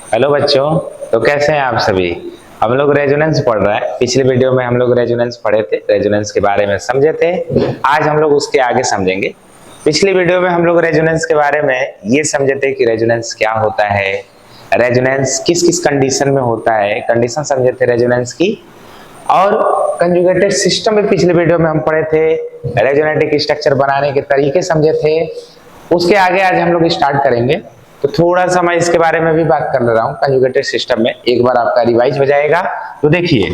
Hello बच्चों, तो कैसे हैं आप सभी। हम लोग रेजोनेंस पढ़ रहे हैं। पिछले वीडियो में हम लोग रेजोनेंस पढ़े थे, रेजोनेंस के बारे में समझे थे। आज हम लोग उसके आगे समझेंगे। पिछली वीडियो में हम लोग रेजोनेंस के बारे में ये समझे थे कि रेजोनेंस क्या होता है, रेजोनेंस किस किस कंडीशन में होता है, कंडीशन समझे थे रेजोनेंस की। और कंजुगेटेड सिस्टम में पिछले वीडियो में हम पढ़े थे, रेजोनेटिक स्ट्रक्चर बनाने के तरीके समझे थे। उसके आगे आज हम लोग स्टार्ट करेंगे। तो थोड़ा सा मैं इसके बारे में भी बात कर ले रहा हूँ। कंजुगेटेड सिस्टम में एक बार आपका रिवाइज हो जाएगा। तो देखिए,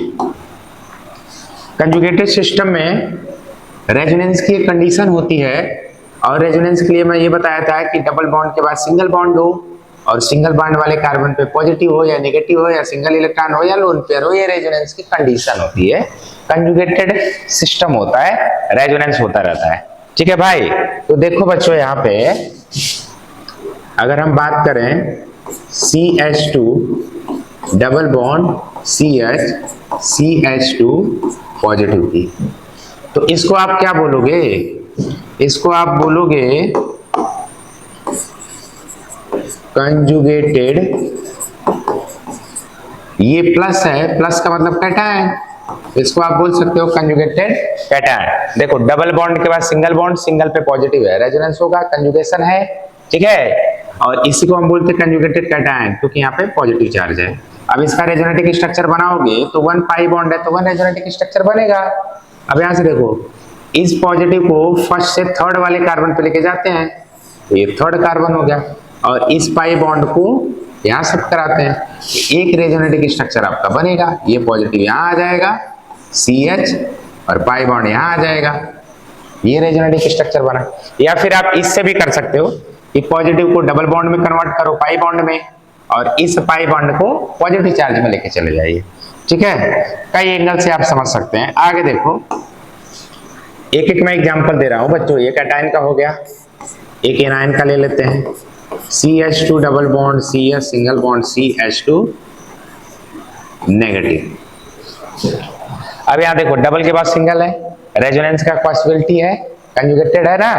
कंजुगेटेड सिस्टम में रेजोनेंस की एक कंडीशन होती है, और रेजोनेंस के लिए मैं ये बताया था कि डबल बॉन्ड के बाद सिंगल बॉन्ड हो, और सिंगल बॉन्ड वाले कार्बन पे पॉजिटिव हो या नेगेटिव हो, या सिंगल इलेक्ट्रॉन हो या लोन पेयर हो, ये रेजोनेंस की कंडीशन होती है। कंजुगेटेड सिस्टम होता है, रेजोनेंस होता रहता है। ठीक है भाई। तो देखो बच्चों, यहाँ पे अगर हम बात करें CH2 double bond CH2 positive की, तो इसको आप क्या बोलोगे? इसको आप बोलोगे कंजुगेटेड। ये प्लस है, प्लस का मतलब कैटायन, इसको आप बोल सकते हो कंजुगेटेड कैटायन। देखो, डबल बॉन्ड के बाद सिंगल बॉन्ड, सिंगल पे पॉजिटिव है, रेजोनेंस होगा, कंजुगेशन है। ठीक है, और इसी को हम बोलते हैं कंजुगेटेड कैटायन, क्योंकि यहाँ पे पॉजिटिव चार्ज है। अब इसका रेजोनेटिक स्ट्रक्चर बनाओगे तो 1 पाई बॉन्ड है, तो 1 रेजोनेटिक स्ट्रक्चर बनेगा। अब यहाँ से देखो, इस पॉजिटिव को फर्स्ट से थर्ड वाले कार्बन पे लेके जाते हैं, तो ये थर्ड कार्बन हो गया, और इस पाई बॉन्ड को यहाँ शिफ्ट कराते हैं, एक रेजोनेटिक स्ट्रक्चर आपका बनेगा। ये पॉजिटिव यहाँ आ जाएगा CH, और पाई बॉन्ड यहाँ आ जाएगा, ये रेजोनेटिक स्ट्रक्चर बना। या फिर आप इससे भी कर सकते हो कि पॉजिटिव को डबल बॉन्ड में कन्वर्ट करो, पाई बॉन्ड में, और इस पाई बॉन्ड को पॉजिटिव चार्ज में लेके चले जाइए। ठीक है, कई एंगल से आप समझ सकते हैं। आगे देखो, एक एक मैं एग्जांपल दे रहा हूं बच्चों। एक कैटायन का हो गया, एक एनायन का ले लेते हैं। CH2 double bond CH single bond CH2 negative. अब यहां देखो, डबल के बाद सिंगल है, रेजोनेंस का पॉसिबिलिटी है, कंजुगेटेड है ना।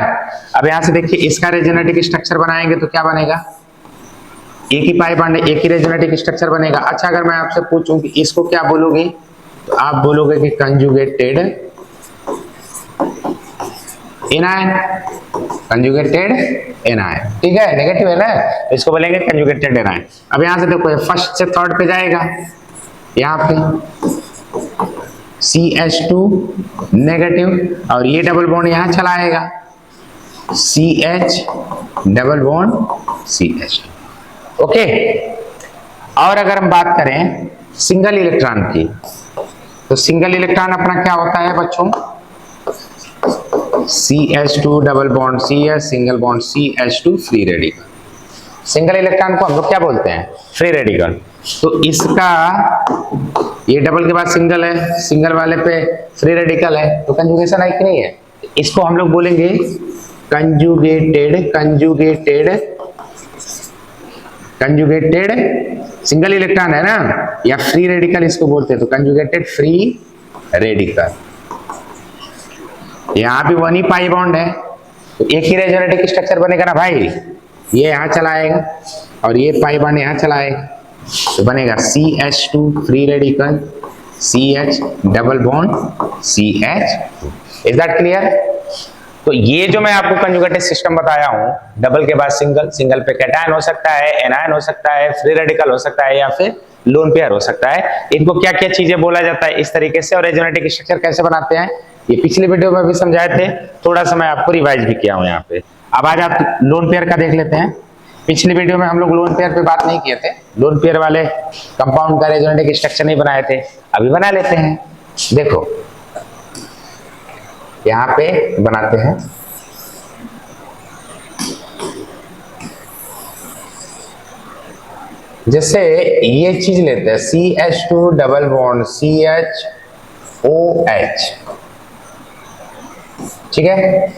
अब यहां से देखिए, इसका रेजोनेटिक स्ट्रक्चर बनाएंगे तो क्या बनेगा? एक ही पाई बॉन्ड, एक ही रेजोनेटिक स्ट्रक्चर बनेगा। अच्छा, अगर मैं आपसे पूछूं कि इसको क्या बोलोगे, तो आप बोलोगे कि कंजुगेटेड एनायन, कंजुगेटेड एनायन। ठीक है, नेगेटिव है ना, इसको बोलेंगे कंजुगेटेड एनायन। अब यहां से देखो, फर्स्ट से थर्ड पे जाएगा, यहाँ पे CH2 नेगेटिव, और ये डबल बॉन्ड यहां चला आएगा, CH double bond CH। Okay. और अगर हम बात करें सिंगल इलेक्ट्रॉन की, तो सिंगल इलेक्ट्रॉन अपना क्या होता है बच्चों? CH2 double bond CH single bond CH2 free radical. Single electron को हम लोग क्या बोलते हैं? Free radical. तो इसका, ये डबल के बाद सिंगल है, सिंगल वाले पे फ्री रेडिकल है, तो कंजुगेशन है कि नहीं है? इसको हम लोग बोलेंगे कंजुगेटेड सिंगल इलेक्ट्रॉन है ना, या फ्री रेडिकल इसको बोलते हैं, तो कंजुगेटेड फ्री रेडिकल। यहाँ भी 1 ही पाई बॉन्ड है, तो एक ही रेजोनेटिक स्ट्रक्चर बनेगा ना भाई। ये यहाँ चला आएगा, और ये पाई बॉन्ड यहाँ चला आएगा, तो बनेगा CH2 free radical CH double bond CH। Is that clear? तो ये जो मैं आपको कंजुगेटेड सिस्टम बताया हूं, डबल के बाद सिंगल, सिंगल पे कैटायन हो सकता है, एनायन हो सकता है, फ्री रेडिकल हो सकता है, या फिर लोन पेयर हो सकता है। इनको क्या क्या चीजें बोला जाता है इस तरीके से, और रेजोनेटिक स्ट्रक्चर कैसे बनाते हैं, ये पिछले वीडियो में भी समझाए थे। थोड़ा सा मैं आपको रिवाइज भी किया हूं यहाँ पे। अब आज आप लोन पेयर का देख लेते हैं। पिछली वीडियो में हम लोग लोन पेयर पे बात नहीं किए थे, लोन पेयर वाले कंपाउंड का रेजोनेटिक स्ट्रक्चर नहीं बनाए थे, अभी बना लेते हैं। देखो, यहाँ पे बनाते हैं। जैसे ये चीज लेते हैं, CH2 डबल बॉन्ड CHOH। ठीक है,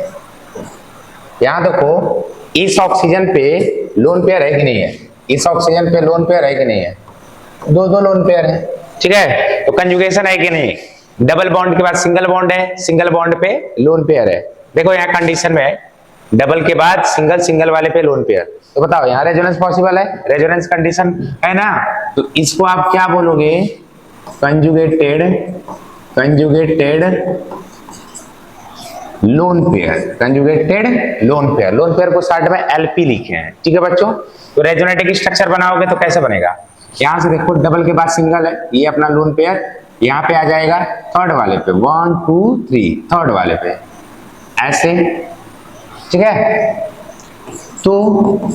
यहां देखो, इस ऑक्सीजन पे लोन पेयर है कि नहीं है? इस ऑक्सीजन पे लोन पेयर है कि नहीं है? दो दो लोन पेयर है। ठीक है, तो कंजुगेशन है कि नहीं? डबल बॉन्ड के बाद सिंगल बॉन्ड है, सिंगल बॉन्ड पे लोन पेयर है। देखो यहाँ कंडीशन में डबल के बाद सिंगल, सिंगल वाले पे लोन पेयर, तो बताओ यहाँ रेजोनेंस पॉसिबल है, रेजोनेंस कंडीशन है ना। तो इसको आप क्या बोलोगे, conjugated lone pair, conjugated lone pair. Lone pair को शॉर्ट में एलपी लिखे हैं, ठीक है बच्चों। तो रेजोनेटिक स्ट्रक्चर बनाओगे तो कैसे बनेगा, यहां से देखो डबल के बाद सिंगल है, ये अपना लोन पेयर यहाँ पे आ जाएगा थर्ड वाले पे, 1 2 3 थर्ड वाले पे ऐसे, ठीक है। तो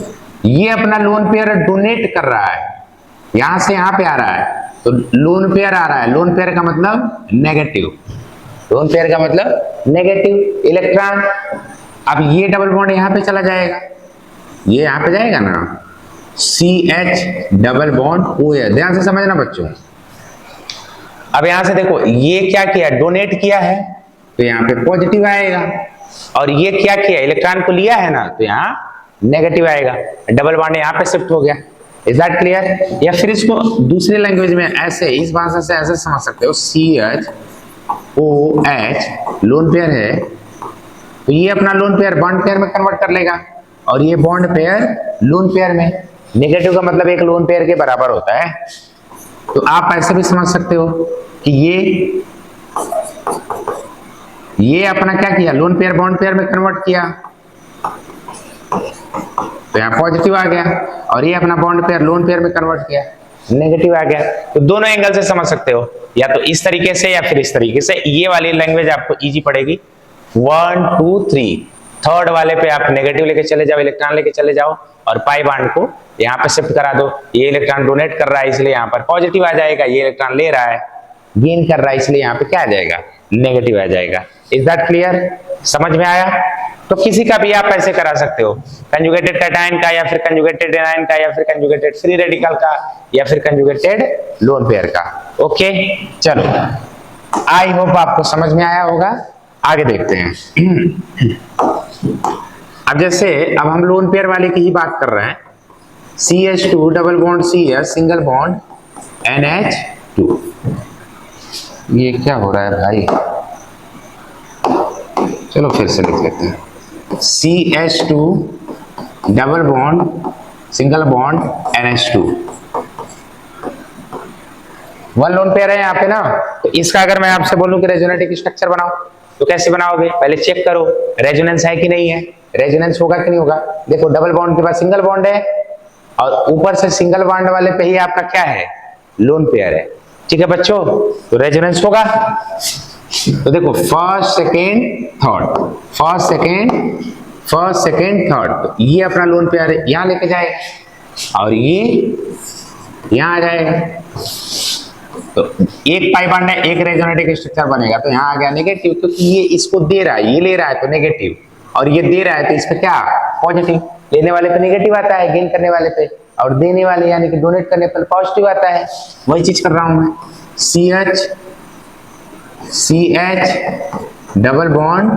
ये अपना लोन पेयर डोनेट कर रहा है, यहां से यहां पे आ रहा है, तो लोन पेयर आ रहा है। लोन पेयर का मतलब नेगेटिव, लोन पेयर का मतलब नेगेटिव इलेक्ट्रॉन। अब ये डबल बॉन्ड यहां पे चला जाएगा, ये यहां पे जाएगा ना, CH डबल बॉन्ड OH, ध्यान से समझना बच्चों। अब यहां से देखो ये क्या किया, डोनेट किया है, तो यहाँ पे पॉजिटिव आएगा, और ये क्या किया, इलेक्ट्रॉन को लिया है ना, तो यहाँ नेगेटिव आएगा। डबल बॉन्ड यहाँ पे शिफ्ट हो गया। Is that clear. या फिर इसको दूसरी लैंग्वेज में ऐसे, इस भाषा से ऐसे समझ सकते हो, CH लोन पेयर है, तो ये अपना लोन पेयर बॉन्ड पेयर में कन्वर्ट कर लेगा, और ये बॉन्ड पेयर लोन पेयर में। नेगेटिव का मतलब एक लोन पेयर के बराबर होता है। तो आप ऐसे भी समझ सकते हो कि ये अपना क्या किया, लोन पेयर बॉन्ड पेयर में कन्वर्ट किया, तो यहाँ पॉजिटिव आ गया, और ये अपना बॉन्ड पेयर लोन पेयर में कन्वर्ट किया, नेगेटिव आ गया। तो दोनों एंगल से समझ सकते हो, या तो इस तरीके से या फिर इस तरीके से। ये वाली लैंग्वेज आपको इजी पड़ेगी। 1 2 3 थर्ड वाले पे आप नेगेटिव लेके चले जाओ, इलेक्ट्रॉन लेके चले जाओ, और पाई बॉन्ड को यहाँ पे शिफ्ट करा दो। ये इलेक्ट्रॉन डोनेट कर रहा है इसलिए यहाँ पर पॉजिटिव आ जाएगा, ये इलेक्ट्रॉन ले रहा है गेन कर रहा है इसलिए यहाँ पे क्या आ जाएगा, नेगेटिव आ जाएगा। इज दैट क्लियर, समझ में आया। तो किसी का भी आप ऐसे करा सकते हो, कंजुगेटेड कैटायन का, या फिर कंजुगेटेड एनायन का, या फिर कंजुगेटेड फ्री रेडिकल का, या फिर कंजुगेटेड लोन पेयर का। ओके चलो, आई होप आपको समझ में आया होगा। आगे देखते हैं। अब जैसे अब हम लोन पेयर वाले की ही बात कर रहे हैं, CH2 double bond CH single bond NH2। ये क्या हो रहा है भाई, चलो फिर से लिख लेते हैं, CH2 double bond single bond NH2, one lone pair है यहाँ पे ना। तो इसका अगर मैं आपसे बोलूं कि रेजोनेटिक स्ट्रक्चर बनाओ, तो कैसे बनाओगे, पहले चेक करो रेजोनेंस है कि नहीं है, रेजोनेंस होगा कि नहीं होगा। देखो डबल बॉन्ड के बाद सिंगल बॉन्ड है, और ऊपर से सिंगल बॉन्ड वाले पे ही आपका क्या है, लोन पेयर है, ठीक है बच्चों। तो रेजोनेंस होगा। तो देखो first second third, first second third, तो ये अपना लोन पेयर यहाँ लेके जाए, और ये यहाँ आ जाएगा। तो एक पाई बॉन्ड है, एक रेजोनेटिक स्ट्रक्चर बनेगा, तो यहाँ आ गया नेगेटिव, क्योंकि ये इसको दे रहा है, ये ले रहा है तो नेगेटिव, और ये दे रहा है तो इस पे क्या, पॉजिटिव। लेने वाले पे नेगेटिव आता है, गेन करने वाले पे, और देने वाले यानी कि डोनेट करने पर पॉजिटिव आता है। वही चीज कर रहा हूं मैं, CH डबल बॉन्ड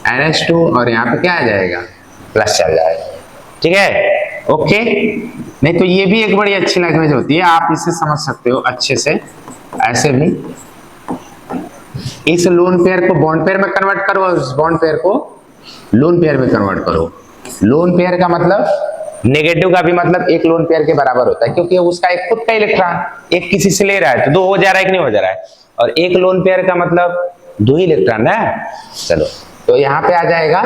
NH2, और यहाँ पे क्या आ जाएगा, प्लस चल जाएगा, ठीक है। ओके, नहीं तो ये भी एक बड़ी अच्छी लैंग्वेज होती है, आप इसे समझ सकते हो अच्छे से। ऐसे भी इस लोन पेयर को बॉन्ड पेयर में कन्वर्ट करो, और इस बॉन्ड पेयर को लोन पेयर में कन्वर्ट करो। लोन पेयर का मतलब नेगेटिव का भी मतलब एक लोन पेयर के बराबर होता है, क्योंकि उसका एक खुद का इलेक्ट्रॉन एक किसी से ले रहा है, तो दो हो जा रहा है कि नहीं हो जा रहा है, और एक लोन पेयर का मतलब दो ही इलेक्ट्रॉन है। चलो, तो यहाँ पे आ जाएगा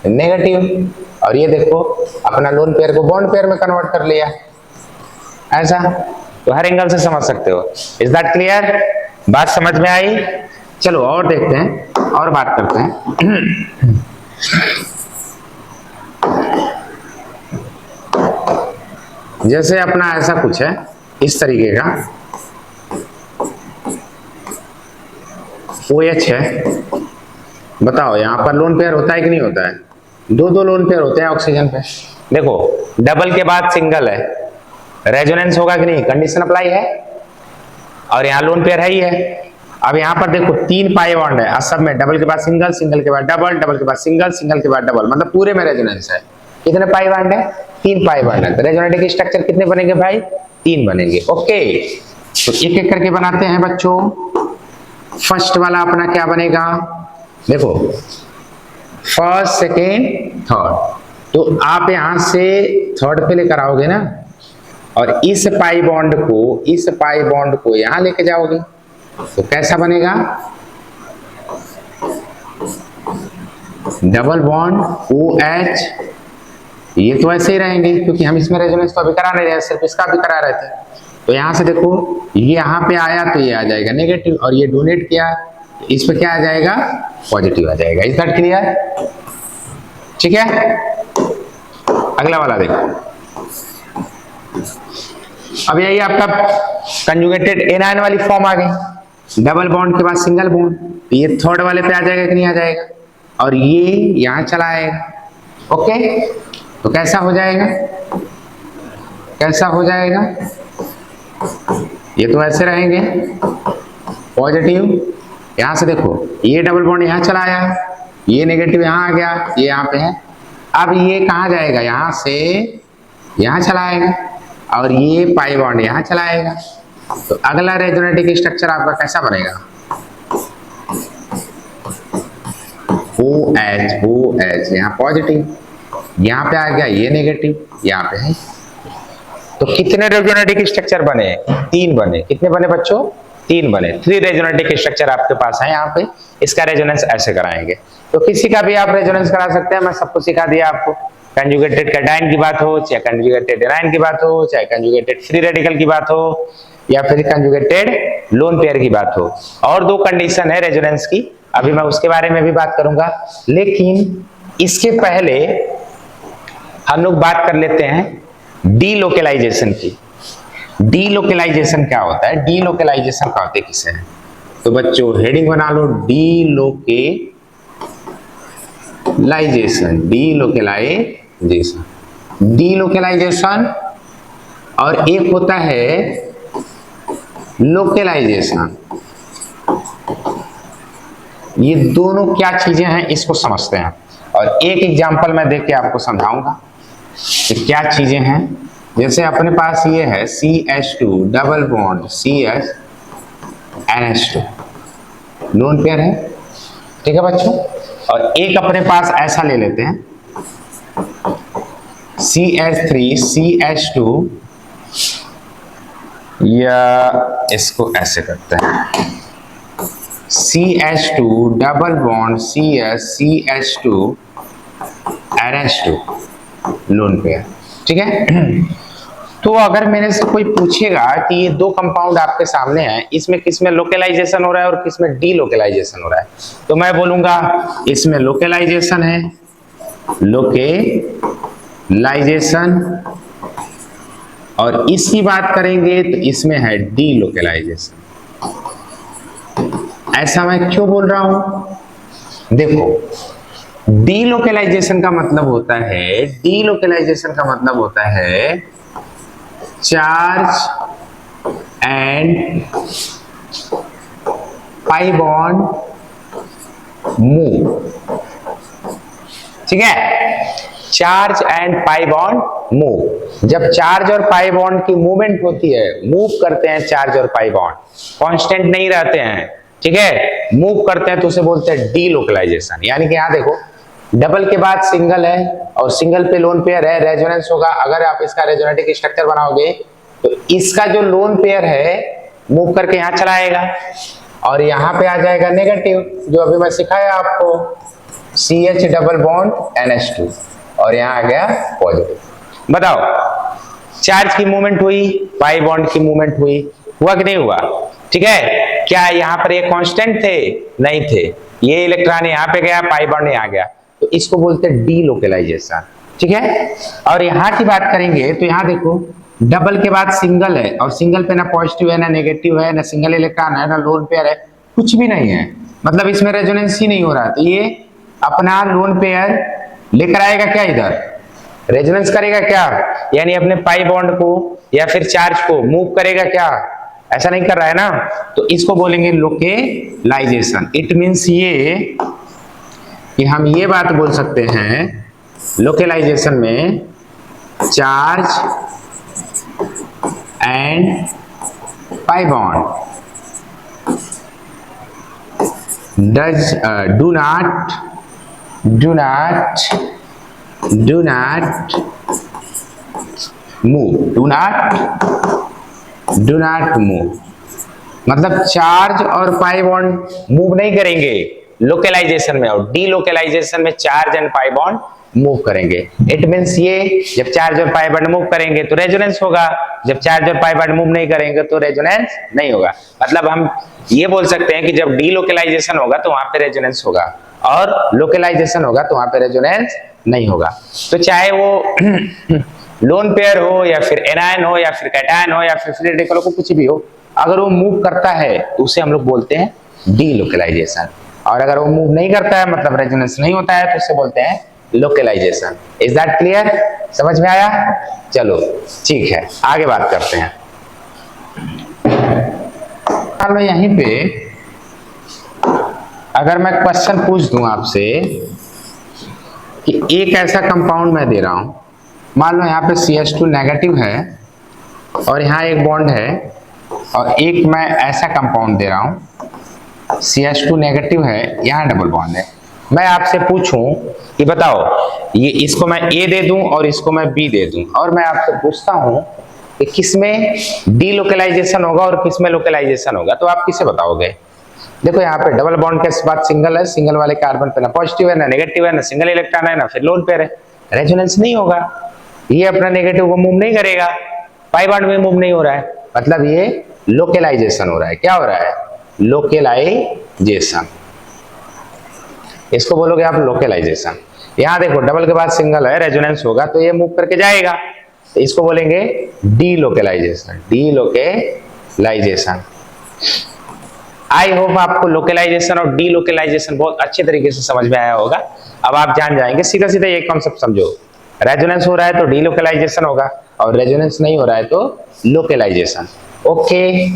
नेगेटिव, और ये देखो अपना लोन पेयर को बॉन्ड पेयर में कन्वर्ट कर लिया, ऐसा। तो हर एंगल से समझ सकते हो। इज दैट क्लियर, बात समझ में आई। चलो और देखते हैं, और बात करते हैं। जैसे अपना ऐसा कुछ है इस तरीके का, OH है, बताओ यहाँ पर लोन पेयर होता है कि नहीं होता है, दो दो लोन पेयर होते हैं ऑक्सीजन पे। देखो डबल के बाद सिंगल है, रेजोनेंस होगा कि नहीं, कंडीशन अप्लाई है, और यहाँ लोन पेयर है ही है। अब यहाँ पर देखो तीन पाई बॉन्ड है, सब में डबल के बाद सिंगल, सिंगल के बाद डबल, डबल के बाद सिंगल, सिंगल के बाद डबल, मतलब पूरे में रेजोनेंस है। कितने पाई बॉन्ड है, तीन पाई बॉन्ड है। तो रेजोनेटिक स्ट्रक्चर कितने बनेंगे भाई, तीन बनेंगे। ओके, तो एक एक करके बनाते हैं बच्चों। फर्स्ट वाला अपना क्या बनेगा, देखो फर्स्ट सेकेंड थर्ड, तो आप यहां से थर्ड पे लेकर आओगे ना, और इस पाई बॉन्ड को यहां लेके जाओगे, तो कैसा बनेगा? डबल बॉन्ड OH, ये तो ऐसे ही रहेंगे क्योंकि हम इसमें रेजोनेंस तो अभी करा नहीं रहे, सिर्फ इसका भी करा रहे थे। तो यहां से देखो, ये यहाँ पे आया तो ये आ जाएगा नेगेटिव, और ये डोनेट किया, इस पे क्या आ जाएगा? पॉजिटिव आ जाएगा। Is that clear? ठीक है, अगला वाला देखो। अब यही आपका कंजुगेटेड एनायन वाली फॉर्म आ गई, डबल बॉन्ड के बाद सिंगल बॉन्ड, ये थर्ड वाले पे आ जाएगा कि नहीं आ जाएगा, और ये यहां चला आएगा। ओके, तो कैसा हो जाएगा? कैसा हो जाएगा? ये तो ऐसे रहेंगे पॉजिटिव, यहां से देखो ये डबल बॉन्ड यहां चला आया, ये नेगेटिव यहां आ गया, ये यहां पे है। अब ये कहां जाएगा? यहां से यहां चला आएगा, और ये पाई बॉन्ड यहां चला आएगा। तो अगला रेजोनेटिक स्ट्रक्चर आपका कैसा बनेगा? OH यहाँ पॉजिटिव, यहाँ पे आ गया ये नेगेटिव, यहाँ पे है। तो कितने रेजोनेटिक स्ट्रक्चर बने? 3 बने। कितने बने बच्चों? 3 बने। 3 रेजोनेटिक स्ट्रक्चर आपके पास है यहाँ पे। इसका रेजोनेंस ऐसे कराएंगे। तो किसी का भी आप रेजोनेंस करा सकते हैं, मैं सबको सिखा दिया आपको। कंजुगेटेड कैटायन की बात हो, चाहे कंजुगेटेड एनायन की बात हो, चाहे कंजुगेटेड फ्री रेडिकल की बात हो, या फिर कंजुगेटेड लोन पेयर की बात हो। और 2 कंडीशन है रेजोनेंस की, अभी मैं उसके बारे में भी बात करूंगा। लेकिन इसके पहले हम लोग बात कर लेते हैं डीलोकेलाइजेशन की। डीलोकेलाइजेशन क्या होता है? डीलोकेलाइजेशन का होते किसे है? तो बच्चों हेडिंग बना लो, डीलोकेलाइजेशन। डीलोकेलाइजेशन और एक होता है लोकेलाइजेशन। ये दोनों क्या चीजें हैं इसको समझते हैं, और एक एग्जांपल मैं देख के आपको समझाऊंगा कि क्या चीजें हैं। जैसे अपने पास ये है CH2 double bond CH NH2 lone pair है, ठीक है बच्चों। और एक अपने पास ऐसा ले लेते हैं CH3 CH2, या इसको ऐसे करते हैं CH2 double bond CH2 NH2 lone pair, ठीक है। तो अगर मेरे से कोई पूछेगा कि ये 2 कंपाउंड आपके सामने हैं, इसमें किसमें लोकेलाइजेशन हो रहा है और किसमें डीलोकेलाइजेशन हो रहा है, तो मैं बोलूंगा इसमें लोकेलाइजेशन है, लोकेलाइजेशन, और इसकी बात करेंगे तो इसमें है डीलोकेलाइजेशन। ऐसा मैं क्यों बोल रहा हूं? देखो, डीलोकेलाइजेशन का मतलब होता है charge and pi bond move, ठीक है। Charge and pi bond move. जब चार्ज और पाई बॉन्ड की मूवमेंट होती है, मूव करते हैं चार्ज और पाई बॉन्ड, कांस्टेंट नहीं रहते हैं, ठीक है, मूव करते हैं, तो उसे बोलते हैं डीलोकेलाइजेशन। यानी कि यहां देखो, डबल के बाद सिंगल है और सिंगल पे लोन पेयर है, रेजोनेंस होगा। अगर आप इसका रेजोनेटिक स्ट्रक्चर बनाओगे तो इसका जो लोन पेयर है मूव करके यहां चला आएगा, और यहां पे आ जाएगा नेगेटिव, जो अभी मैं सिखाया आपको, CH डबल बॉन्ड NH2, और यहां आ गया पॉजिटिव। बताओ, चार्ज की मूवमेंट हुई, पाई बॉन्ड की मूवमेंट हुई, हुआ कि नहीं हुआ? ठीक है। क्या यहाँ पर ये कांस्टेंट थे? नहीं थे। ये इलेक्ट्रॉन यहाँ पे गया, पाई बॉन्ड यहाँ गया, तो इसको बोलते हैं डीलोकेलाइजेशन, ठीक है। और यहाँ की बात करेंगे तो यहाँ देखो, डबल के बाद सिंगल है, और सिंगल पे ना पॉजिटिव है ना नेगेटिव है, ना सिंगल इलेक्ट्रॉन है ना लोन पेयर है, कुछ भी नहीं है, मतलब इसमें रेजोनेंस ही नहीं हो रहा। तो ये अपना लोन पेयर लेकर आएगा क्या, इधर रेजोनेंस करेगा क्या, यानी अपने पाई बॉन्ड को या फिर चार्ज को मूव करेगा क्या, ऐसा नहीं कर रहा है ना, तो इसको बोलेंगे लोकेलाइजेशन। इट मींस ये कि हम ये बात बोल सकते हैं लोकेलाइजेशन में charge and pi bond do not do not move, do not move मतलब चार्ज और पाई बॉन्ड मूव नहीं करेंगे लोकेलाइजेशन में, और डीलोकेलाइजेशन में charge and pi bond move करेंगे। इट मींस ये जब चार्ज और पाई बॉन्ड मूव करेंगे तो रेजोनेंस होगा, जब चार्ज और पाई बॉन्ड मूव नहीं करेंगे तो रेजोनेंस नहीं होगा। मतलब हम ये बोल सकते हैं कि जब डीलोकेलाइजेशन होगा तो वहां पे रेजोनेंस होगा, और लोकेलाइजेशन होगा तो वहां पे रेजोनेंस नहीं होगा। तो चाहे वो लोन पेयर हो या फिर एनायन हो या फिर कैटायन हो या फिर फ्री रेडिकल हो, कुछ भी हो, अगर वो मूव करता है तो उसे हम लोग बोलते हैं डीलोकेलाइजेशन, और अगर वो मूव नहीं करता है मतलब रेजोनेंस नहीं होता है तो उसे बोलते हैं लोकेलाइजेशन। Is that clear? समझ में आया? चलो ठीक है, आगे बात करते हैं। लो यहीं पे अगर मैं क्वेश्चन पूछ दूं आपसे कि एक ऐसा कंपाउंड मैं दे रहा हूं, मान लो यहाँ पे CH2 नेगेटिव है और यहाँ एक बॉन्ड है, और एक मैं ऐसा कंपाउंड दे रहा हूं CH2 नेगेटिव है, यहाँ डबल बॉन्ड है। मैं आपसे पूछूं कि बताओ ये इसको मैं A दे दूं और इसको मैं B दे दूं, और मैं आपसे पूछता हूं कि किसमें डीलोकेलाइजेशन होगा और किसमें लोकेलाइजेशन होगा, तो आप किसे बताओगे? देखो यहाँ पे डबल बॉन्ड के बाद सिंगल है, सिंगल वाले कार्बन पे ना पॉजिटिव है ना नेगेटिव है, ना सिंगल इलेक्ट्रॉन है ना फिर लोन पेयर है, रेजोनेंस नहीं होगा। ये अपना नेगेटिव को मूव नहीं करेगा, पाई बॉन्ड में मूव नहीं हो रहा है, मतलब ये लोकेलाइजेशन हो रहा है। क्या हो रहा है? लोकेलाइजेशन, इसको बोलोगे आप लोकेलाइजेशन। यहाँ देखो डबल के बाद सिंगल है, रेजोनेंस होगा तो ये मूव करके जाएगा, तो इसको बोलेंगे डीलोकेलाइजेशन, डीलोकेलाइजेशन। आई होप आपको लोकेलाइजेशन और डीलोकेलाइजेशन बहुत अच्छे तरीके से समझ में आया होगा। अब आप जान जाएंगे, सीधा सीधा ये कॉन्सेप्ट समझो, रेजोनेंस हो रहा है तो डीलोकेलाइजेशन होगा, और रेजोनेंस नहीं हो रहा है तो लोकेलाइजेशन। ओके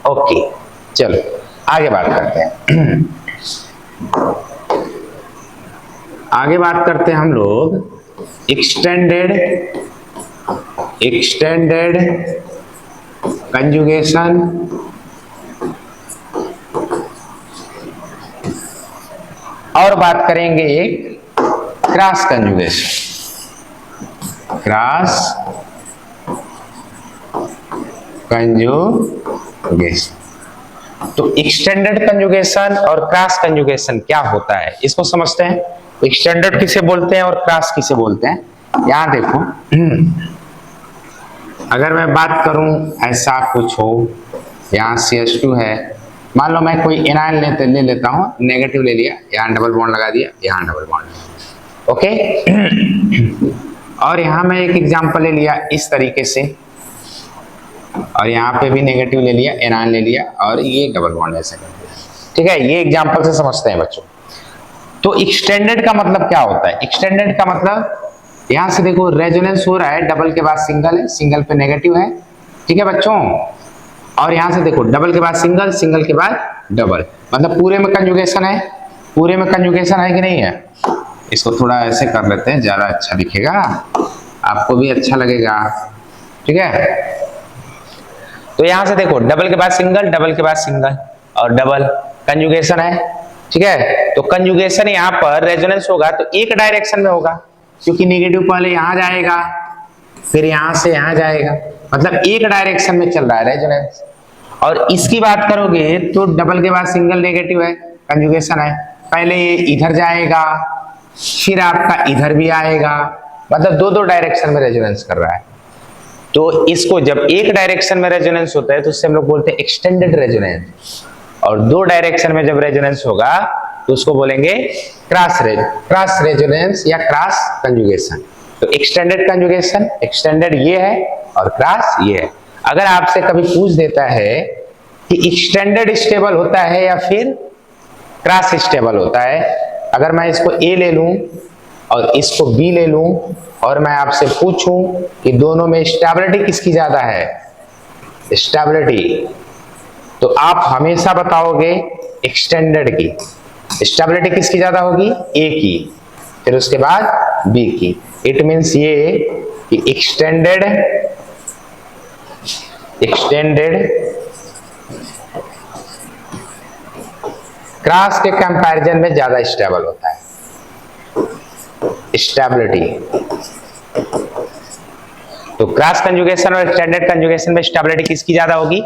ओके, चलो आगे बात करते हैं। आगे बात करते हैं हम लोग एक्सटेंडेड कंजुगेशन और बात करेंगे एक क्रॉस कंजुगेशन। क्रॉस कंजुगेशन, तो एक्सटेंडेड कंजुगेशन और क्रॉस कंजुगेशन क्या होता है इसको समझते हैं। एक्सटेंडेड किसे बोलते हैं और क्रॉस किसे बोलते हैं? यहां देखो, अगर मैं बात करूं ऐसा कुछ हो, यहाँ CH2 है, मान लो मैं कोई एनायन ले लेता हूं, नेगेटिव ले लिया, यहाँ डबल बॉन्ड लगा दिया, यहाँ डबल बॉन्ड, ओके। और यहाँ मैं एक एग्जांपल ले लिया इस तरीके से, और यहाँ पे भी नेगेटिव ले लिया, एनायन ले लिया, और ये डबल बॉन्ड ऐसे कर दिया। ठीक है, ये एग्जांपल से समझते हैं बच्चों। तो एक्सटेंडेड का मतलब क्या होता है? एक्सटेंडेड का मतलब यहां से देखो रेजोनेंस हो रहा है, डबल के बाद सिंगल है, सिंगल पे नेगेटिव है, ठीक है बच्चों, और यहां से देखो डबल के बाद सिंगल, सिंगल के बाद डबल, मतलब पूरे में कंजुगेशन है। पूरे में कंजुगेशन है कि नहीं है? इसको थोड़ा ऐसे कर लेते हैं, ज्यादा अच्छा दिखेगा, आपको भी अच्छा लगेगा, ठीक है। तो यहां से देखो डबल के बाद सिंगल, डबल के बाद सिंगल और डबल कंजुगेशन है, ठीक है। तो कंजुगेशन यहाँ पर रेजोनेंस होगा तो एक डायरेक्शन में होगा, क्योंकि नेगेटिव पहले यहां जाएगा फिर यहां से यहां जाएगा, मतलब एक डायरेक्शन में चल रहा है रेजोनेंस। और इसकी बात करोगे तो डबल के बाद सिंगल नेगेटिव है, कंजुगेशन है, पहले ये इधर जाएगा फिर आपका इधर भी आएगा, मतलब दो दो डायरेक्शन में रेजोनेंस कर रहा है। तो इसको जब एक डायरेक्शन में रेजोनेंस होता है तो उससे हम लोग बोलते हैं एक्सटेंडेड रेजोनेंस, और दो डायरेक्शन में जब रेजोनेंस होगा तो उसको बोलेंगे क्रॉस रेजोनेंस या क्रॉस कंजुगेशन। तो एक्सटेंडेड कंजुगेशन, एक्सटेंडेड ये है और क्रॉस ये है। अगर आपसे कभी पूछ देता है कि एक्सटेंडेड स्टेबल होता है या फिर क्रॉस स्टेबल होता है, अगर मैं इसको A ले लूं और इसको B ले लूं और मैं आपसे पूछूं कि दोनों में स्टेबिलिटी किसकी ज्यादा है, स्टेबिलिटी, तो आप हमेशा बताओगे एक्सटेंडेड की। स्टेबिलिटी किसकी ज्यादा होगी? A की, फिर उसके बाद B की। इट मींस ये कि एक्सटेंडेड क्रॉस के कंपैरिजन में ज्यादा स्टेबल होता है। स्टेबिलिटी। तो क्रॉस कंजुगेशन और एक्सटेंडेड कंजुगेशन में स्टेबिलिटी किसकी ज्यादा होगी?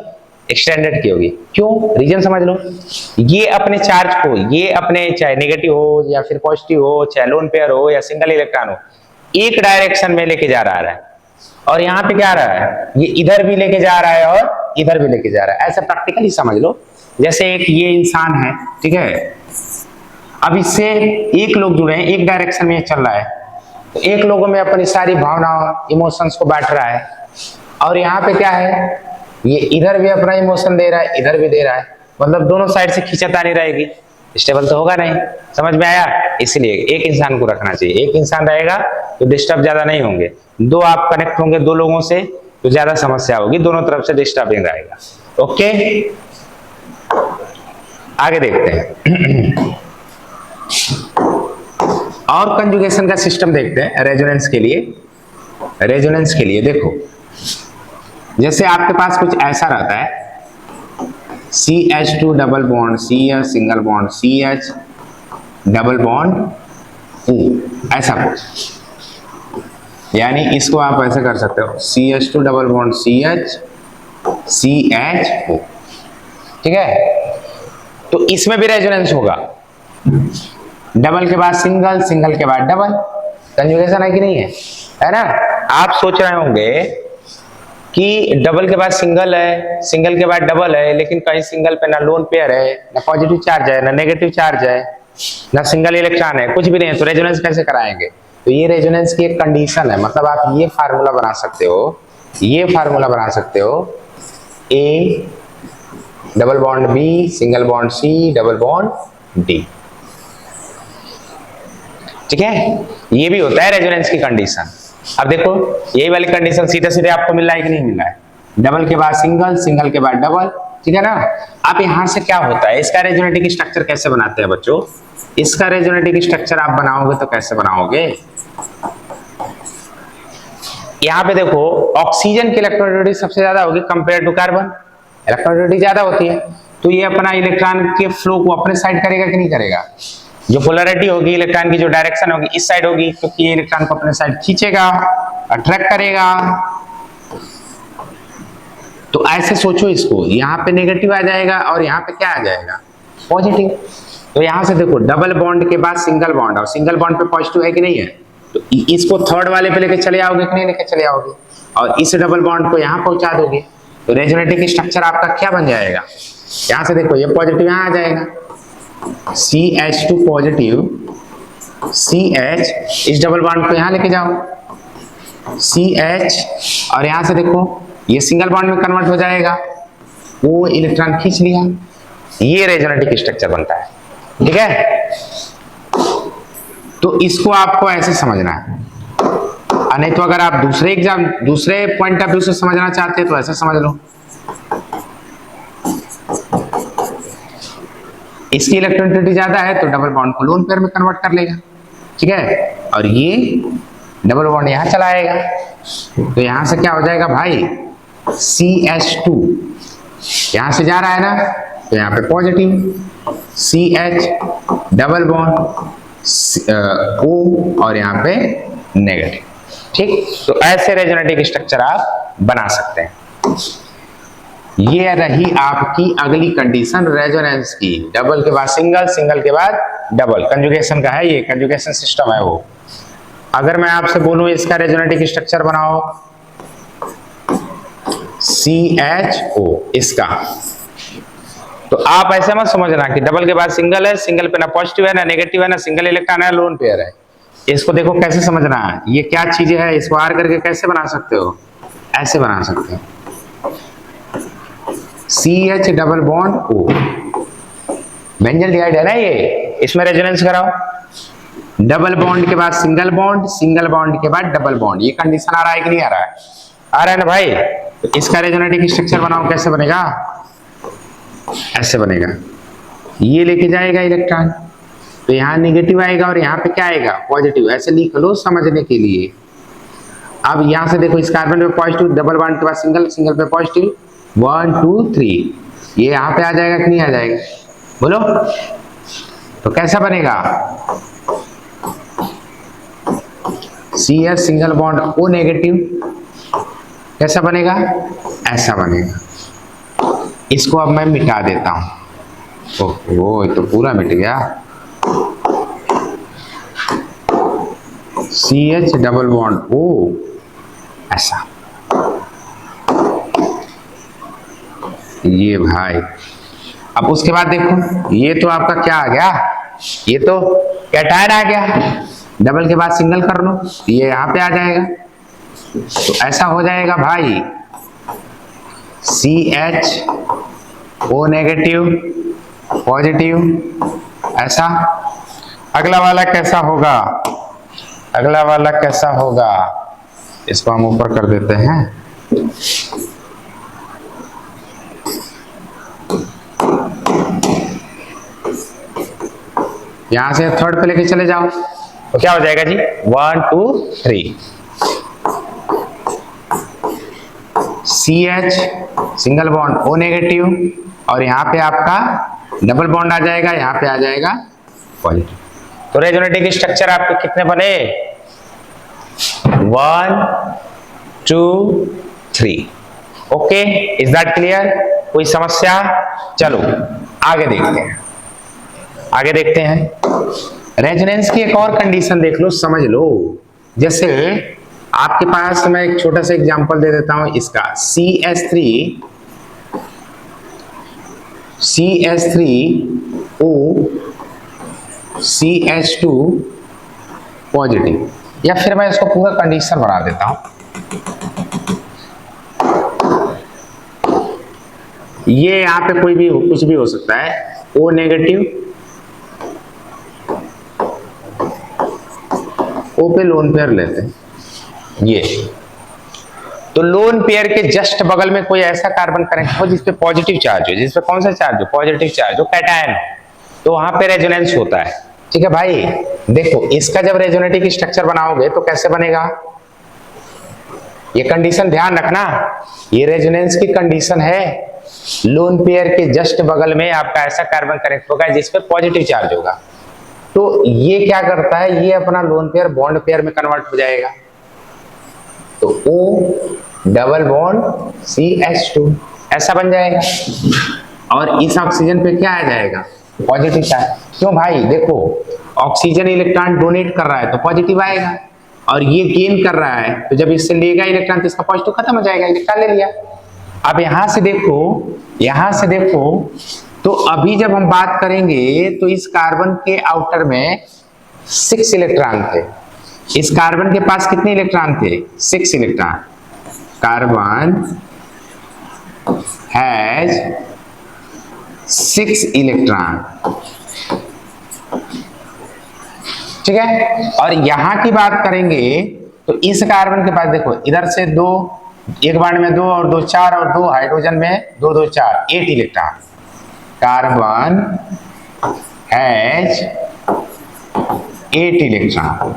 एक्सटेंडेड की होगी। क्यों? रीजन समझ लो। ये अपने चार्ज को, ये अपने चाहे नेगेटिव हो या फिर पॉजिटिव हो, चाहे लोन पेयर हो या सिंगल इलेक्ट्रॉन हो, एक डायरेक्शन में लेके जा रहा है। और यहाँ पे क्या रहा है? ये इधर भी लेके जा रहा है और इधर भी लेके जा रहा है। ऐसा प्रैक्टिकली समझ लो। जैसे एक ये इंसान है, ठीक है, अब इससे एक लोग जुड़े हैं, एक डायरेक्शन में चल रहा है, तो एक लोगों में अपनी सारी भावनाओं, इमोशंस को बांट रहा है। और यहाँ पे क्या है? ये इधर भी अपना इमोशन दे रहा है, इधर भी दे रहा है, मतलब दोनों साइड से खींचतानी रहेगी, स्टेबल तो होगा नहीं। समझ में आया? इसलिए एक इंसान को रखना चाहिए। एक इंसान रहेगा तो डिस्टर्ब ज्यादा नहीं होंगे। दो आप कनेक्ट होंगे दो लोगों से तो ज्यादा समस्या होगी, दोनों तरफ से डिस्टर्बिंग रहेगा। ओके, आगे देखते हैं। और कंजुगेशन का सिस्टम देखते हैं रेजोनेंस के लिए। रेजोनेंस के लिए देखो, जैसे आपके पास कुछ ऐसा रहता है, CH2 double bond CH single bond CH double bond O, ऐसा कुछ। यानी इसको आप ऐसे कर सकते हो, CH2 double bond CH CHO, ठीक है। तो इसमें भी रेजोनेंस होगा। डबल के बाद सिंगल, सिंगल के बाद डबल, कंजुगेशन है कि नहीं है? है ना? आप सोच रहे होंगे कि डबल के बाद सिंगल है, सिंगल के बाद डबल है, लेकिन कहीं सिंगल पे ना लोन पेयर है, ना पॉजिटिव चार्ज है, ना नेगेटिव चार्ज है, ना सिंगल इलेक्ट्रॉन है, कुछ भी नहीं है, तो रेजोनेंस कैसे कराएंगे? तो ये रेजोनेंस की एक कंडीशन है। मतलब आप ये फार्मूला बना सकते हो, ये फार्मूला बना सकते हो, A double bond B single bond C double bond D, ठीक है। ये भी होता है रेजोनेंस की कंडीशन। अब देखो, यही वाली कंडीशन सीधे सीधे आपको मिल रहा है कि नहीं मिल रहा है? डबल के बाद सिंगल, सिंगल के बाद डबल, ठीक है ना। अब यहां से क्या होता है, इसका रेजोनेटिक स्ट्रक्चर कैसे बनाते हैं बच्चों? इसका रेजोनेटिक स्ट्रक्चर आप बनाओगे तो कैसे बनाओगे? यहां पे देखो, ऑक्सीजन की इलेक्ट्रोनेगेटिविटी सबसे ज्यादा होगी कंपेयर टू कार्बन, इलेक्ट्रोनेगेटिविटी ज्यादा होती है, तो ये अपना इलेक्ट्रॉन के फ्लो को अपने साइड करेगा कि नहीं करेगा? जो पोलैरिटी होगी, इलेक्ट्रॉन की जो डायरेक्शन होगी इस साइड होगी, क्योंकि ये इलेक्ट्रॉन को अपने साइड खींचेगा, अट्रैक्ट करेगा। तो ऐसे सोचो इसको, यहाँ पे नेगेटिव आ जाएगा और यहाँ पे क्या आ जाएगा? पॉजिटिव। तो यहाँ से देखो, डबल बॉन्ड के बाद सिंगल बॉन्ड, और सिंगल बॉन्ड पे पॉजिटिव है कि नहीं है? तो इसको थर्ड वाले पे लेके चले आओगे कि नहीं लेके चले आओगे? और इस डबल बॉन्ड को यहाँ पहुंचा दोगे, तो रेजोनेटिक स्ट्रक्चर आपका क्या बन जाएगा? यहाँ से देखो, ये पॉजिटिव यहाँ आ जाएगा, CH2 पॉजिटिव CH, इस डबल बॉन्ड को यहाँ लेके जाओ CH, और यहाँ से देखो ये सिंगल बॉन्ड में कन्वर्ट हो जाएगा, वो इलेक्ट्रॉन खींच लिया। ये रेजोनेटिक स्ट्रक्चर बनता है, ठीक है। तो इसको आपको ऐसे समझना है, नहीं तो अगर आप दूसरे पॉइंट ऑफ व्यू से समझना चाहते हैं तो ऐसे समझ लो। इसकी इलेक्ट्रोनेगेटिविटी ज्यादा है तो डबल बॉन्ड को लोन पेयर में कन्वर्ट कर लेगा, ठीक है। और ये डबल बॉन्ड यहां चला आएगा, तो यहां से क्या हो जाएगा भाई? CH2 यहां से जा रहा है ना, तो यहाँ पे positive CH double bond O और यहाँ पे नेगेटिव, ठीक। तो ऐसे रेजोनेटिक स्ट्रक्चर आप बना सकते हैं। ये रही आपकी अगली कंडीशन रेजोनेंस की, डबल के बाद सिंगल, सिंगल के बाद डबल, कंजुगेशन का है, ये कंजुगेशन सिस्टम है वो। अगर मैं आपसे बोलूं इसका रेजोनेटिक स्ट्रक्चर बनाओ, CHO इसका, तो आप ऐसे मत समझना कि डबल के बाद सिंगल है, सिंगल पे ना पॉजिटिव है ना नेगेटिव है ना सिंगल इलेक्ट्रॉन है, लोन पेयर है। इसको देखो कैसे समझना है, ये क्या चीजें है, इसको आर करके कैसे बना सकते हो? ऐसे बना सकते हो, CH double bond O, benzaldehyde है ना ये, इसमें रेजोनेंस कराओ। डबल बॉन्ड के बाद सिंगल बॉन्ड, सिंगल बॉन्ड के बाद डबल बॉन्ड, ये कंडीशन आ रहा है कि नहीं आ रहा है? आ रहा है ना भाई। तो इसका रेजोनेटिक स्ट्रक्चर बनाओ, कैसे बनेगा? ऐसे बनेगा, ये लेके जाएगा इलेक्ट्रॉन, तो यहाँ नेगेटिव आएगा और यहाँ पे क्या आएगा? पॉजिटिव। ऐसे लिख लो समझने के लिए। अब यहाँ से देखो, इस कार्बन पे पॉजिटिव, डबल बॉन्ड के बाद सिंगल, सिंगल पे पॉजिटिव, 1 2 3, ये यहाँ पे आ जाएगा कि नहीं आ जाएगा? बोलो, तो कैसा बनेगा? C H single bond O negative, कैसा बनेगा? ऐसा बनेगा। इसको अब मैं मिटा देता हूं। ओह, ये तो पूरा मिट गया। C H double bond O, ऐसा। ये भाई, अब उसके बाद देखो, ये तो आपका क्या आ गया? ये तो कैटायन आ गया। डबल के बाद सिंगल कर लो, ये यहां पे आ जाएगा। तो ऐसा हो जाएगा भाई, C H O negative positive, ऐसा। अगला वाला कैसा होगा? अगला वाला कैसा होगा? इसको हम ऊपर कर देते हैं। यहां से थर्ड पे लेके चले जाओ, तो क्या हो जाएगा जी? 1 2 3, C H single bond O negative, और यहाँ पे आपका डबल बॉन्ड आ जाएगा, यहाँ पे आ जाएगा पॉजिटिव। तो रेजोनेटिव स्ट्रक्चर आपके कितने बने? 1 2 3। Okay, is that clear? कोई समस्या? चलो आगे देखते हैं। आगे देखते हैं। रेजोनेंस की एक और कंडीशन देख लो, समझ लो। जैसे आपके पास मैं एक छोटा सा एग्जांपल दे देता हूं इसका। CH3O CH2 पॉजिटिव, या फिर मैं इसको पूरा कंडीशन बना देता हूं। ये यहां पे कोई भी कुछ भी हो सकता है। O नेगेटिव, O पे लोन पेयर लेते हैं ये। तो लोन पेयर के जस्ट बगल में कोई ऐसा कार्बन कनेक्ट हो जिसपे पॉजिटिव चार्ज हो, जिसपे कौन सा चार्ज हो? पॉजिटिव चार्ज हो, कैटायन, तो वहां पे रेजोनेंस होता है। ठीक है भाई, देखो इसका जब रेजोनेटिव स्ट्रक्चर बनाओगे तो कैसे बनेगा? ये कंडीशन ध्यान रखना, ये रेजोनेंस की कंडीशन है। लोन पेयर के जस्ट बगल में आपका ऐसा कार्बन कनेक्ट होगा जिसपे पॉजिटिव चार्ज होगा। तो ये क्या करता है? ये अपना लोन पेयर बॉन्ड पेयर में कन्वर्ट हो जाएगा। तो O डबल बॉन्ड CH2 ऐसा बन जाएगा, और इस ऑक्सीजन पे क्या आ जाएगा? Positive charge. क्यों भाई? देखो ऑक्सीजन इलेक्ट्रॉन डोनेट कर रहा है तो पॉजिटिव आएगा, और ये गेन कर रहा है तो जब इससे लेगा इलेक्ट्रॉन तो इसका पॉजिटिव खत्म हो जाएगा, इलेक्ट्रॉन ले लिया। अब यहां से देखो, यहां से देखो, तो अभी जब हम बात करेंगे तो इस कार्बन के आउटर में 6 इलेक्ट्रॉन थे। इस कार्बन के पास कितने इलेक्ट्रॉन थे? 6 इलेक्ट्रॉन। कार्बन हैज 6 इलेक्ट्रॉन, ठीक है। और यहां की बात करेंगे तो इस कार्बन के पास देखो, इधर से 2, एक बार में 2 और 2 4, और 2 हाइड्रोजन में 2 2 4, 8 इलेक्ट्रॉन। कार्बन हैज 8 इलेक्ट्रॉन,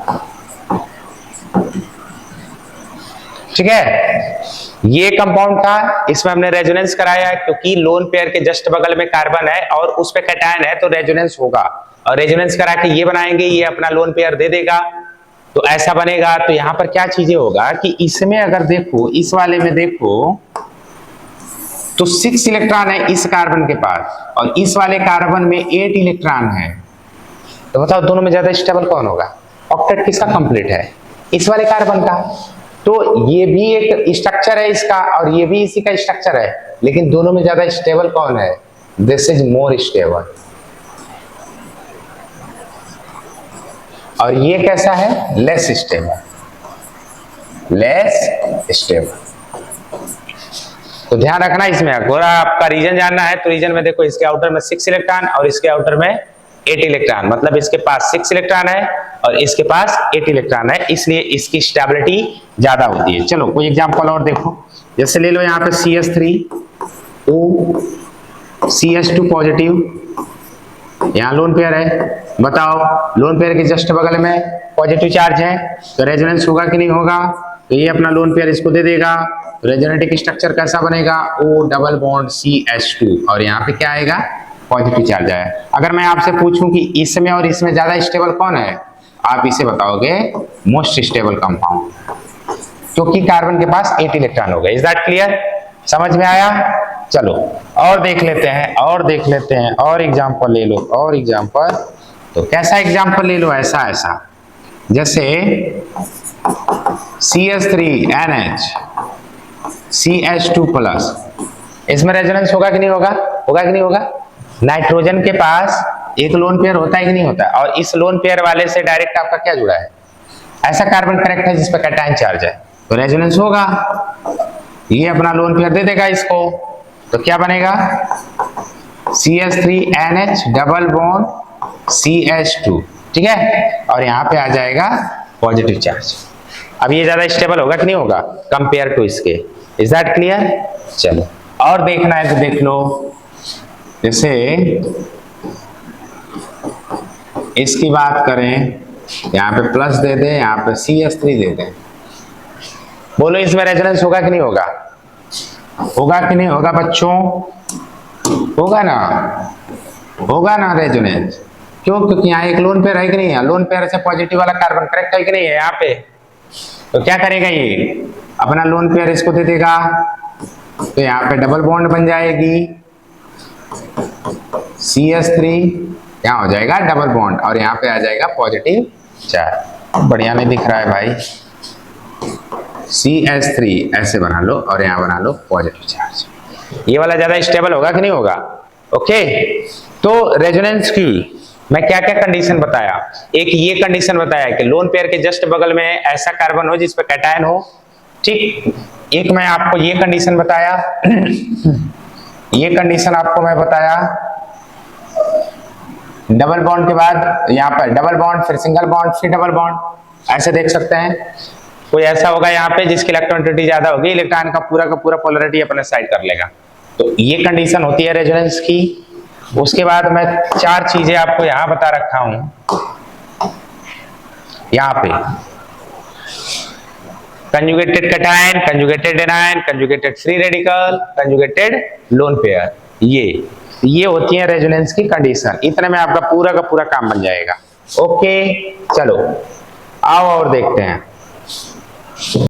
ठीक है। ये कंपाउंड था, इसमें हमने रेजोनेंस कराया है क्योंकि लोन पेयर के जस्ट बगल में कार्बन है और उस पे कैटायन है तो रेजोनेंस होगा, और रेजोनेंस करा के ये बनाएंगे, ये अपना लोन पेयर दे देगा, तो ऐसा बनेगा। तो यहां पर क्या चीजें होगा कि इसमें अगर देखो, इस वाले में देखो तो 6 इलेक्ट्रॉन है इस कार्बन के पास, और इस वाले कार्बन में 8 इलेक्ट्रॉन है। तो बताओ दोनों में ज्यादा स्टेबल कौन होगा? ऑक्टेट किसका कंप्लीट है? इस वाले कार्बन का। तो ये भी एक स्ट्रक्चर है इसका, और ये भी इसी का स्ट्रक्चर है, लेकिन दोनों में ज्यादा स्टेबल कौन है? This is more stable. और ये कैसा है? Less stable, less stable. तो ध्यान रखना इसमें, अगर आपका रीजन जानना है तो रीजन में देखो, इसके आउटर में 6 इलेक्ट्रॉन और इसके आउटर में 8 इलेक्ट्रॉन, मतलब इसके पास 6 इलेक्ट्रॉन है और इसके पास 8 इलेक्ट्रॉन है, इसलिए इसकी स्टेबिलिटी ज्यादा होती है। चलो कोई एग्जांपल और देखो, जैसे ले लो यहाँ पे CH3O CH2 पॉजिटिव, यहाँ लोन पेयर है। बताओ लोन पेयर के जस्ट बगल में पॉजिटिव चार्ज है तो रेजोनेंस होगा कि नहीं होगा? तो ये अपना लोन पेयर इसको दे देगा, तो रेजोनेटिव स्ट्रक्चर कैसा बनेगा? O डबल बॉन्ड CH2, और यहाँ पे क्या आएगा? पॉजिटिव चार्ज आया। अगर मैं आपसे पूछूं कि इसमें और इसमें ज्यादा स्टेबल कौन है? आप इसे बताओगे मोस्ट स्टेबल कंपाउंड, क्योंकि कार्बन के पास 8 इलेक्ट्रॉन हो गए। Is that clear? समझ में आया? चलो और देख लेते हैं, और एग्जांपल ले लो, और एग्जांपल। तो कैसा एग्जांपल ले लो? ऐसा जैसे CH3NH CH2+, इसमें रेजोनेंस होगा कि नहीं होगा? होगा कि नहीं होगा? नाइट्रोजन के पास एक लोन पेयर होता है कि नहीं होता? और इस लोन पेयर वाले से डायरेक्ट आपका क्या जुड़ा है? ऐसा कार्बन करेक्ट है जिस पर कैटायन चार्ज है, तो रेजोनेंस होगा। ये अपना लोन पेयर दे देगा इसको, तो क्या बनेगा? CH3NH डबल बॉन्ड CH2, ठीक है, और यहाँ पे आ जाएगा पॉजिटिव चार्ज। अब ये ज्यादा स्टेबल होगा कि नहीं होगा कंपेयर टू इसके? Is that clear? चलो और देखना है तो देख लो। जैसे इसकी बात करें, यहाँ पे प्लस दे दे, यहाँ पे CH3 दे दे, बोलो इसमें रेजोनेंस होगा कि नहीं होगा? होगा कि नहीं होगा बच्चों? होगा ना, होगा ना रेजोनेंस। क्यों? क्योंकि यहाँ एक लोन पेयर है कि नहीं है? लोन पेयर से पॉजिटिव वाला कार्बन करेक्ट है कि नहीं है यहाँ पे? तो क्या करेगा ये? अपना लोन पेयर इसको दे देगा, तो यहाँ पे डबल बॉन्ड बन जाएगी, CH3 यहाँ हो जाएगा डबल बॉन्ड, और यहाँ पे आ जाएगा पॉजिटिव चार्ज। बढ़िया नहीं दिख रहा है भाई? CH3 ऐसे बना लो और यहाँ बना लो पॉजिटिव चार्ज। ये वाला ज्यादा स्टेबल होगा कि नहीं होगा? ओके, तो रेजोनेंस की मैं क्या क्या कंडीशन बताया? एक ये कंडीशन बताया कि लोन पेयर के जस्ट बगल में ऐसा कार्बन हो जिस पे कैटायन हो, ठीक। एक मैं आपको ये कंडीशन बताया ये कंडीशन आपको मैं बताया, डबल बॉन्ड के बाद यहाँ पर डबल बॉन्ड, फिर सिंगल बॉन्ड, फिर डबल बॉन्ड, ऐसे देख सकते हैं। कोई ऐसा होगा यहाँ पे जिसकी इलेक्ट्रॉनिटी ज्यादा होगी, इलेक्ट्रॉन का पूरा पोलैरिटी अपने साइड कर लेगा, तो ये कंडीशन होती है रेजोनेंस की। उसके बाद मैं 4 चीजें आपको यहाँ बता रखा हूं, यहाँ पे conjugated cation, conjugated anion, conjugated free radical, conjugated lone pair, ये होती है रेजोनेंस की कंडीशन। इतने में आपका पूरा का पूरा काम बन जाएगा। ओके चलो आओ और देखते हैं।